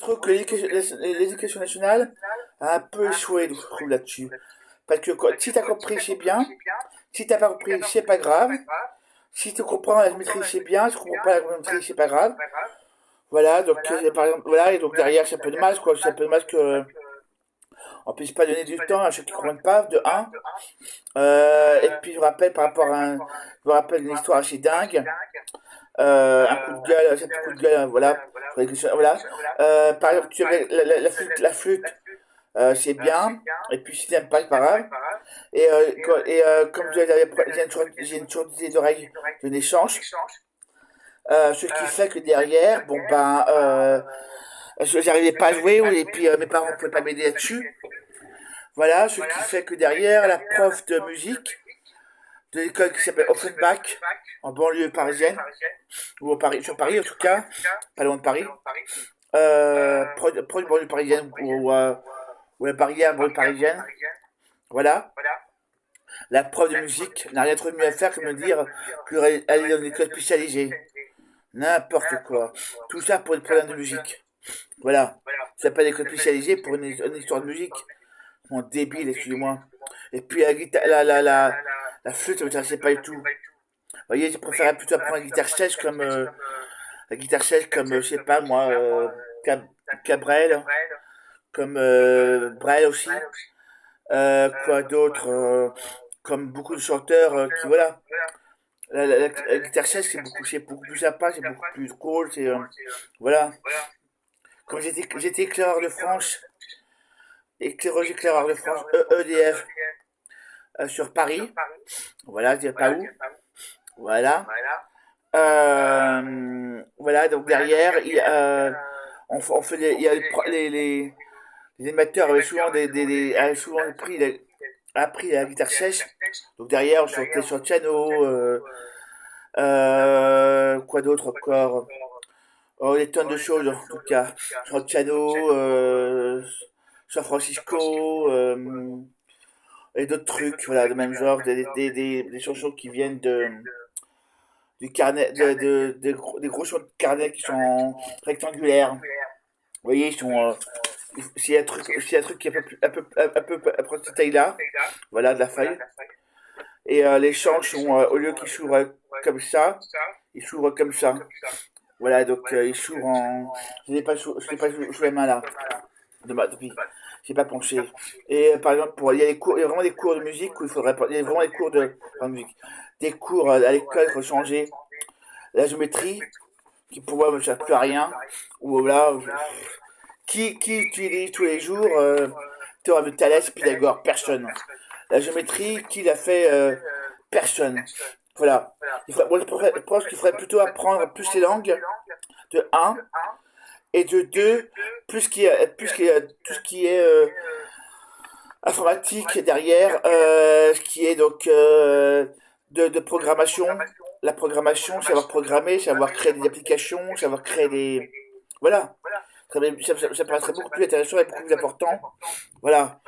trouve que l'éducation nationale a un peu échoué, je trouve, là-dessus. Parce que si t'as compris, c'est bien. Si t'as pas compris, c'est pas grave. Si tu comprends la maîtrise, c'est bien. Si tu comprends pas la maîtrise, c'est pas grave. Voilà, donc par exemple, voilà, et donc derrière, c'est un peu dommage, quoi. C'est un peu dommage que on puisse pas donner du temps à ceux qui comprennent pas, de un. Et puis je vous rappelle par rapport à je vous rappelle une histoire assez dingue. Un coup de gueule, c'est un petit coup de gueule, voilà. Voilà. Par exemple, tu avais la flûte, c'est bien. Et puis si t'aimes pas, c'est pas grave. Comme j'ai une sourdité d'oreille de naissance, ce qui fait que derrière, bon ben, j'arrivais pas à jouer, et puis mes parents ne pouvaient pas m'aider là-dessus. Voilà, ce qui fait que derrière, la prof de musique de l'école qui s'appelle Offenbach, en banlieue parisienne, ou au Paris, sur Paris en tout cas, pas loin de Paris, proche de banlieue parisienne, ou la barrière banlieue parisienne, voilà. La prof de musique n'a rien trouvé de mieux à faire que de me dire aller dans une école spécialisée. N'importe quoi. Tout ça pour des problèmes de musique. Voilà. Ça s'appelle école spécialisée pour une histoire de musique. Mon débile, excusez-moi. Et puis la flûte, ça m'intéressait pas du tout. Vous voyez, je préférais plutôt apprendre la guitare sèche comme, je sais pas moi, Cabrel, comme Brel aussi. Quoi d'autre, comme beaucoup de chanteurs qui, voilà. La guitare sèche, c'est beaucoup plus sympa, c'est beaucoup plus drôle, voilà. Comme j'étais éclaireur de France, éclaireur de France, EDF, sur Paris, voilà, je dirais pas où, voilà. Voilà, donc derrière, on fait il y a les animateurs avaient souvent avaient souvent appris la guitare sèche. Donc derrière, on chantait sur piano, quoi d'autre encore? Oh, des tonnes de choses en tout cas. Sur piano, San Francisco, et d'autres trucs, voilà, de même genre, des chansons qui viennent du carnet, des gros chansons de carnet qui sont rectangulaires. Vous voyez, ils sont, s'il y a un truc qui est un peu de cette taille-là, voilà, de la feuille. Et les chants sont, au lieu qu'ils s'ouvrent comme ça, ils s'ouvrent comme ça. Voilà, donc ils s'ouvrent en. Je n'ai pas sous les mains là, depuis. J'ai pas penché. Et par exemple, il y a vraiment des cours de musique où il y a vraiment des cours de musique. Des cours à l'école, il faut changer la géométrie, qui pour moi ne sert plus à rien. Ou là, qui utilise tous les jours théorème de Thalès, Pythagore? Personne. La géométrie, qui l'a fait? Personne. Voilà. Moi, je pense qu'il faudrait plutôt apprendre plus les langues, de un, et de 2, tout ce qui est informatique derrière, ce qui est donc de programmation. La programmation, savoir programmer, savoir créer des applications, savoir créer des. Voilà. Ça paraîtrait beaucoup plus intéressant et beaucoup plus important. Voilà.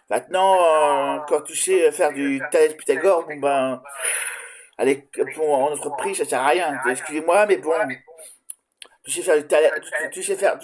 Maintenant, quand tu sais faire du Thalès Pythagore, bon ben, allez, bon, en entreprise, ça sert à rien. Excusez-moi, mais bon, tu sais faire tu sais faire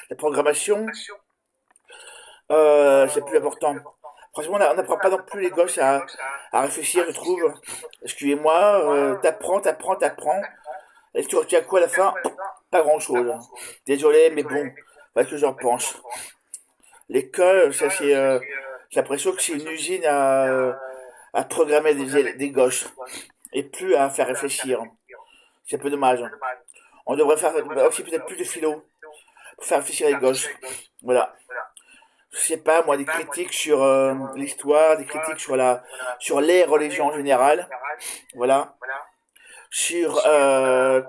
la programmation, c'est plus important. Franchement, on n'apprend pas non plus les gosses à réfléchir, je trouve. Excusez-moi, t'apprends. Et tu retiens quoi à la fin? Pas grand-chose. Désolé, mais bon, voilà ce que j'en pense. L'école, j'ai l'impression que c'est une usine à programmer des gosses et plus à faire réfléchir. C'est un peu dommage. On devrait faire aussi peut-être plus de philo pour faire réfléchir les gosses. Voilà. Je sais pas, moi, des critiques sur l'histoire, des critiques sur les religions en général. Voilà. Sur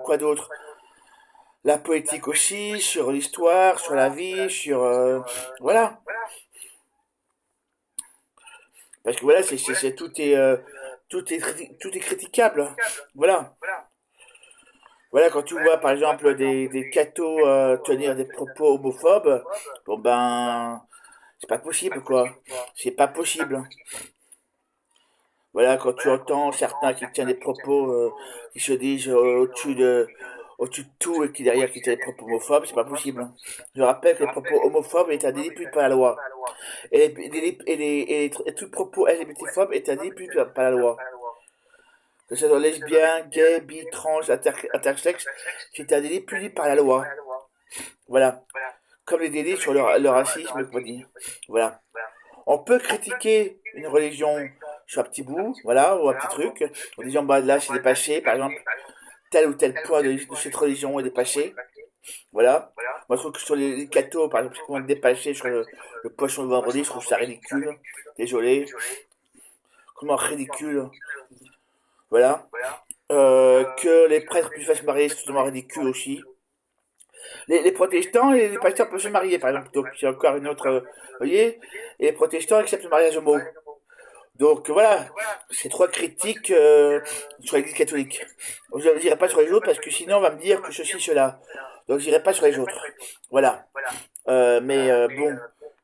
quoi d'autre? La poétique aussi, sur l'histoire, sur la vie, sur voilà. Parce que voilà, tout est critiquable. Voilà. Voilà, quand tu vois par exemple des cathos tenir des propos homophobes, bon ben, c'est pas possible quoi. C'est pas possible. Voilà, quand tu entends certains qui tiennent des propos qui se disent au-dessus de tout et qui derrière qui tient des propos homophobes, c'est pas possible. Je rappelle que les propos homophobes est un délit puni par la loi. Et tout propos LGBT-phobe est un délit puni par la loi. Que ce soit lesbien, gay, bi, trans, intersexe, c'est un délit puni par la loi. Voilà. Comme les délits sur le racisme, comment dire. Voilà. On peut critiquer une religion sur un petit bout, voilà, ou un petit truc, en disant, bah là, c'est dépassé, par exemple, tel ou tel point de cette religion est dépassé, voilà. Moi, je trouve que sur les cathos, par exemple, c'est comment dépassé sur le poisson de vendredi, je trouve ça ridicule. Désolé. Comment ridicule, voilà. Que les prêtres puissent se marier, c'est totalement ridicule aussi. Les protestants et les pasteurs peuvent se marier, par exemple. Donc, c'est encore une autre. Vous voyez. Et les protestants acceptent le mariage homo. Donc, voilà. C'est trois critiques sur l'église catholique. Je ne dirai pas sur les autres parce que sinon, on va me dire que ceci, cela. Donc, je n'irai pas sur les autres. Voilà. Mais bon.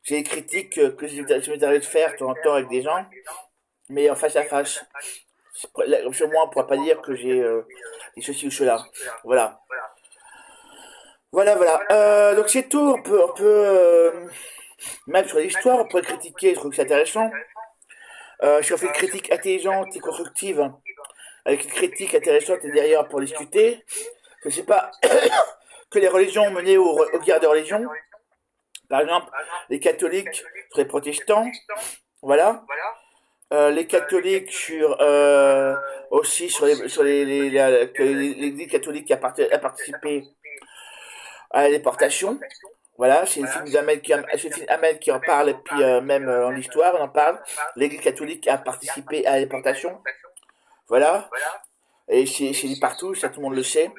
J'ai des critiques que je m'est arrivé de faire de temps en temps avec des gens. Mais en face à face. Sur moi, on ne pourra pas dire que j'ai des ceci ou cela. Voilà. Voilà, voilà. Donc c'est tout. Même sur l'histoire, on peut critiquer, je trouve que c'est intéressant. Si on fait une critique intelligente et constructive, avec une critique intéressante et derrière pour discuter, je sais pas que les religions menées aux guerres de religion, par exemple, les catholiques sur les protestants, voilà. Les catholiques aussi que l'Église catholique a participé à la déportation. Voilà, c'est le film Hamel qui en parle, et puis même en histoire, on en parle. L'Église catholique a participé à la déportation. Voilà, et c'est dit partout, ça tout le monde le sait.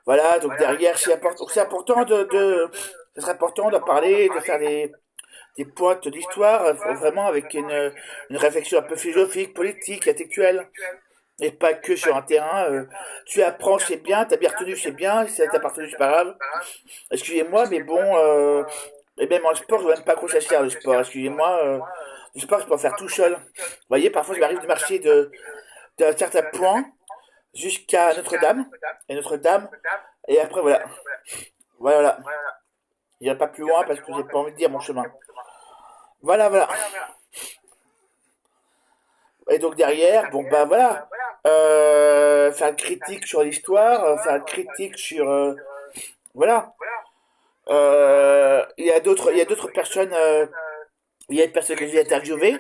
Voilà, donc derrière, c'est important ce serait important d'en parler, de faire des pointes d'histoire, vraiment avec une réflexion un peu philosophique, politique, intellectuelle. Et pas que sur un terrain, tu apprends, c'est bien, t'as bien retenu, c'est bien, si t'as pas retenu, c'est pas grave. Excusez-moi, mais bon, et même en sport, je vois même pas à quoi ça sert le sport. Excusez-moi, le sport, je peux en faire tout seul. Vous voyez, parfois, je m'arrive de marcher d'un certain point jusqu'à Notre-Dame, et après, voilà. Voilà, voilà. Je n'irai pas plus loin parce que j'ai pas envie de dire mon chemin. Voilà, voilà. Et donc derrière, bon, bah voilà. Faire une critique sur l'histoire, faire une critique sur. Voilà. Il y a d'autres personnes. Il y a une personne que j'ai interviewée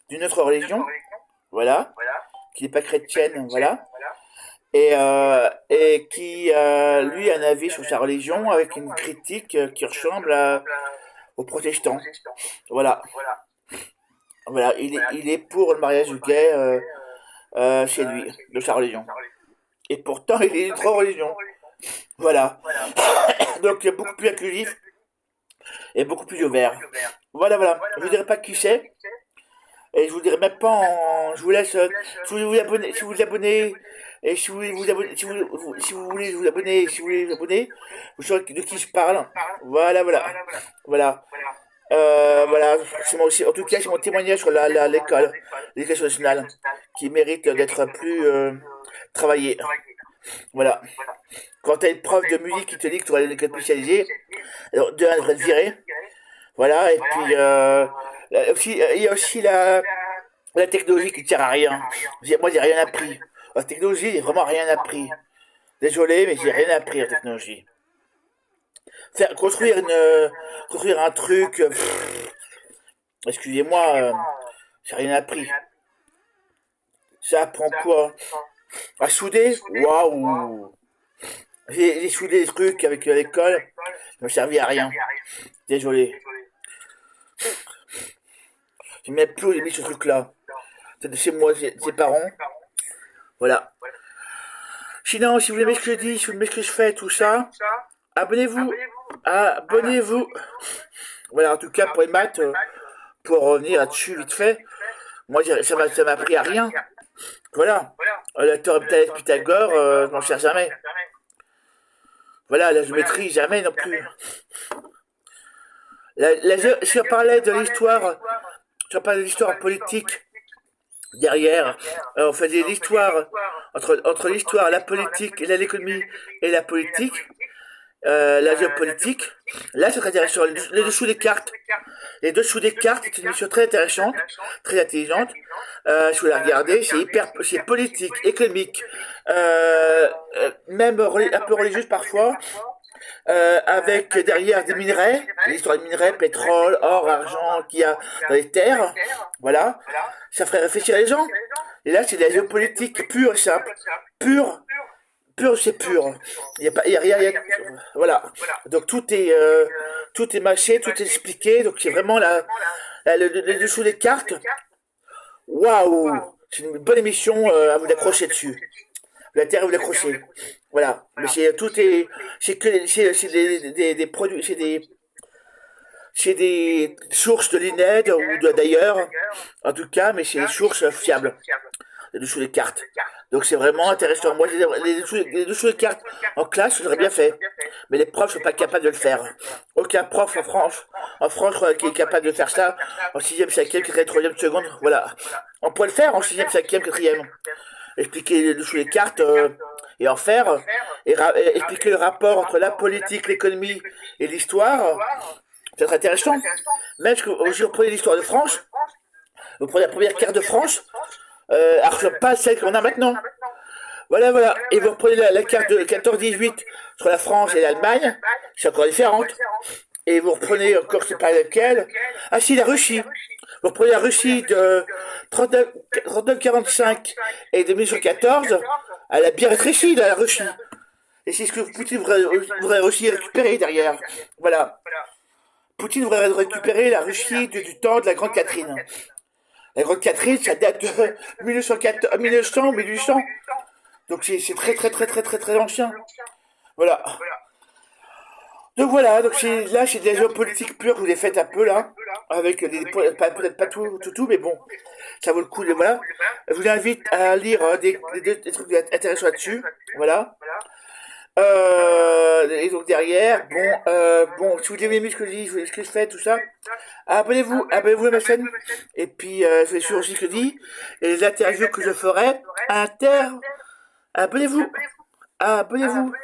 d'une autre religion, voilà, qui n'est pas chrétienne, voilà, et qui lui a un avis sur sa religion avec une critique qui ressemble aux protestants, voilà, voilà, il est pour le mariage gay chez lui, de sa religion, et pourtant il est d'une autre religion, voilà, donc beaucoup plus inclusif et beaucoup plus ouvert, voilà, voilà, je ne dirais pas qui c'est. Et je vous dirai même pas je vous laisse. Si vous vous abonnez, et si vous voulez vous abonner, si vous voulez vous abonner, si vous voulez vous abonner, vous saurez de qui je parle. Voilà, voilà. Voilà. Voilà. C'est moi aussi, en tout cas, c'est mon témoignage sur l'éducation nationale, qui mérite d'être plus travaillé. Voilà. Quand t'as une prof de musique qui te dit que tu vas aller à l'école spécialisée, alors de un, elle devrait te virer. Voilà, et puis il y a aussi la technologie qui ne sert à rien. Moi, j'ai rien appris. La technologie, j'ai vraiment rien appris. Désolé, mais j'ai rien appris en technologie. Construire un truc, excusez-moi, j'ai rien appris. Ça apprend quoi? À souder? Waouh! J'ai soudé des trucs avec l'école, ça m'a servi à rien. Désolé. J'ai même plus aimé ce truc-là. C'est de chez moi, ses parents. Voilà. Sinon, si vous aimez ce que je dis, si vous aimez ce que je fais, tout ça, abonnez-vous. Abonnez-vous. Voilà, en tout cas, pour les maths, pour revenir là-dessus vite fait, moi, ça m'a appris à rien. Voilà. La théorème de Pythagore, je m'en cherche jamais. Voilà, la géométrie, jamais non plus. Si on parlait de l'histoire, si on parlait de l'histoire politique, Derrière, on faisait l'histoire, entre l'histoire, la politique, l'économie et la politique, la géopolitique. Là, c'est très intéressant. Les dessous des cartes. Les dessous des cartes, c'est une émission très intéressante, très intelligente. Si vous la regardez, c'est politique, économique, même un peu religieuse parfois, avec derrière des minerais, l'histoire des minerais, pétrole, or, argent qu'il y a dans les terres, voilà. Ça ferait réfléchir les gens. Et là, c'est de la géopolitique pure et simple. Pure, pure, c'est pur. Il y a rien, voilà. Donc tout est mâché, tout est expliqué. Donc c'est vraiment le dessous des cartes. Waouh! C'est une bonne émission à vous accrocher dessus. La terre vous l'accrocher. Voilà. Mais c'est que, c'est des produits, c'est des sources de l'INED ou d'ailleurs, en tout cas, mais c'est des sources fiables, les dessous des cartes. Donc c'est vraiment intéressant. Moi, les dessous des cartes en classe, j'aurais bien fait. Mais les profs sont pas capables de le faire. Aucun prof en France, je crois, qui est capable de faire ça en 6e, 5e, 4e, 3e, seconde. Voilà. On pourrait le faire en 6e, 5e, 4e. Expliquer les dessous des cartes et en faire. Et expliquer le rapport entre la politique, l'économie et l'histoire. C'est très intéressant. Même si vous prenez l'histoire de France, vous prenez la première carte de France, alors pas celle qu'on a maintenant. Voilà, voilà. Et vous reprenez la carte de 14-18 sur la France et l'Allemagne, c'est encore différente. Et vous reprenez encore, je sais pas laquelle. Ah si, la Russie. Vous reprenez la Russie de 39-45 et de 1914, elle a bien rétréci, la Russie. Et c'est ce que Poutine voudrait aussi récupérer derrière. Voilà. Poutine voudrait récupérer la Russie du temps de la Grande Catherine. La Grande Catherine, ça date de 1900, 1800. Donc c'est très très très très très très ancien. Voilà. Donc voilà, donc là c'est des géopolitiques pures que vous les faites un peu là, avec peut-être pas tout, mais bon, ça vaut le coup. Voilà. Je vous invite à lire des trucs intéressants là-dessus. Voilà. Et donc derrière, bon, si vous aimez ce que je dis, ce que je fais, tout ça, abonnez-vous à ma chaîne. Et puis, je vais suivre aussi ce que je dis. Et les interviews que je ferai, abonnez-vous, abonnez-vous.